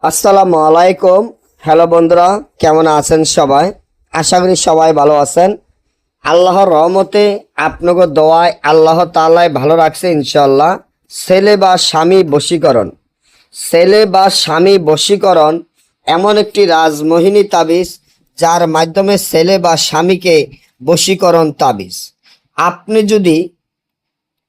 আসসালামু আলাইকুম। হ্যালো বন্ধুরা, কেমন আছেন সবাই? আশা করি সবাই ভালো আছেন। আল্লাহর রহমতে আপনাকে দোয়ায় আল্লাহ তাআলাই ভালো রাখছে ইনশাআল্লাহ। ছেলে বা স্বামী বশীকরণ এমন একটি রাজমোহিনী তাবিজ, যার মাধ্যমে ছেলে বা স্বামীকে বশীকরণ তাবিজ। আপনি যদি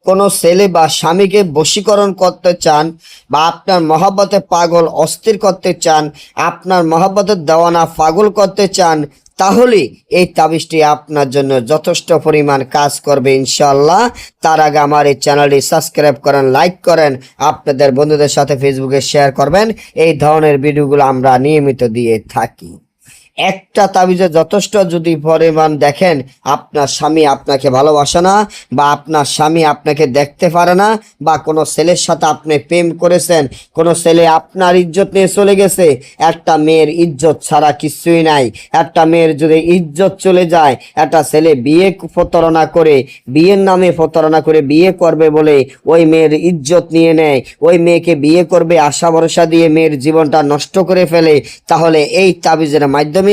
কোনো ছেলে বা স্বামীকে বশীকরণ করতে চান, বা আপনার মহব্বতে পাগল অস্থির করতে চান, আপনার মহব্বতের দেওয়ানা পাগল করতে চান, তাহলে এই তাবিজটি আপনার জন্য যথেষ্ট পরিমাণ কাজ করবে ইনশাআল্লাহ। তার আগে আমার এই চ্যানেলটি সাবস্ক্রাইব করেন, লাইক করেন, আপনাদের বন্ধুদের সাথে ফেসবুকে শেয়ার করবেন। এই ধরনের ভিডিওগুলো আমরা নিয়মিত দিয়ে থাকি। একটা তাবিজে যথেষ্ট যদি পরিমাণ দেখেন আপনার স্বামী আপনাকে ভালোবাসে না, বা আপনার স্বামী আপনাকে দেখতে পারে না, বা কোনো ছেলের সাথে আপনি প্রেম করেছেন, কোনো ছেলে আপনার ইজ্জত নিয়ে চলে গেছে। একটা মেয়ের ইজ্জত ছাড়া কিছুই নাই। একটা মেয়ের যদি ইজ্জত চলে যায়, একটা ছেলে প্রতারণা করে, বিয়ের নামে প্রতারণা করে বিয়ে করবে বলে ওই মেয়ের ইজ্জত নিয়ে নেয়, ওই মেয়েকে বিয়ে করবে আশা ভরসা দিয়ে মেয়ের জীবনটা নষ্ট করে ফেলে, তাহলে এই তাবিজের মাধ্যমে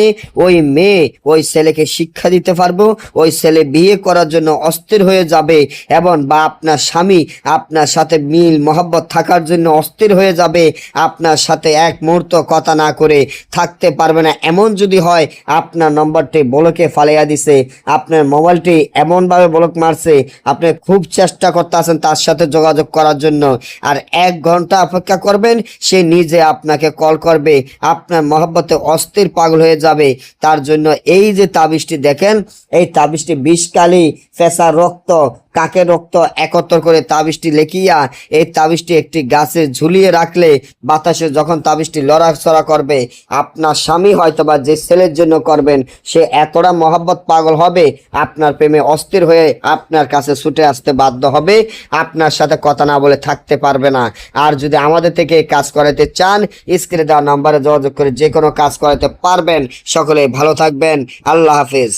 ওই মেয়ে ওই ছেলেকে শিক্ষা দিতে পারবো। ওই ছেলে বিয়ে করার জন্য অস্থির হয়ে যাবে, এবং বা আপনার স্বামী আপনার সাথে মিল মহব্বত থাকার জন্য অস্থির হয়ে যাবে, আপনার সাথে এক মুহূর্ত কথা না করে থাকতে পারবে না। এমন যদি হয় আপনার নম্বরটি ব্লকে ফালাইয়া দিছে, আপনার মোবাইলটি এমনভাবে ব্লক মারছে, আপনি খুব চেষ্টা করতে আছেন তার সাথে যোগাযোগ করার জন্য, আর 1 ঘন্টা অপেক্ষা করবেন, সে নিজে আপনাকে কল করবে, আপনার মহব্বতে অস্থির পাগল হয়ে যাবে। তার জন্য এই যে তাবিজটি দেখেন, এই তাবিজটি বিষকালি, ফেসা রক্ত, কাকের রক্ত একত্র করে তাবিজটি লেখিয়া এই তাবিজটি একটি গাছে ঝুলিয়ে রাখলে বাতাসে যখন তাবিজটি লড়াচড়া করবে, আপনার স্বামী হয়তোবা যে ছেলের জন্য করবেন সে এতটা মহব্বত পাগল হবে, আপনার প্রেমে অস্থির হয়ে আপনার কাছে ছুটে আসতে বাধ্য হবে, আপনার সাথে কথা না বলে থাকতে পারবে না। আর যদি আমাদের থেকে কাজ করাতে চান, স্ক্রিনে দেওয়া নাম্বারে যোগাযোগ করে যে কোনো কাজ করাতে পারবেন। সকলে ভালো থাকবেন। আল্লাহ হাফেজ।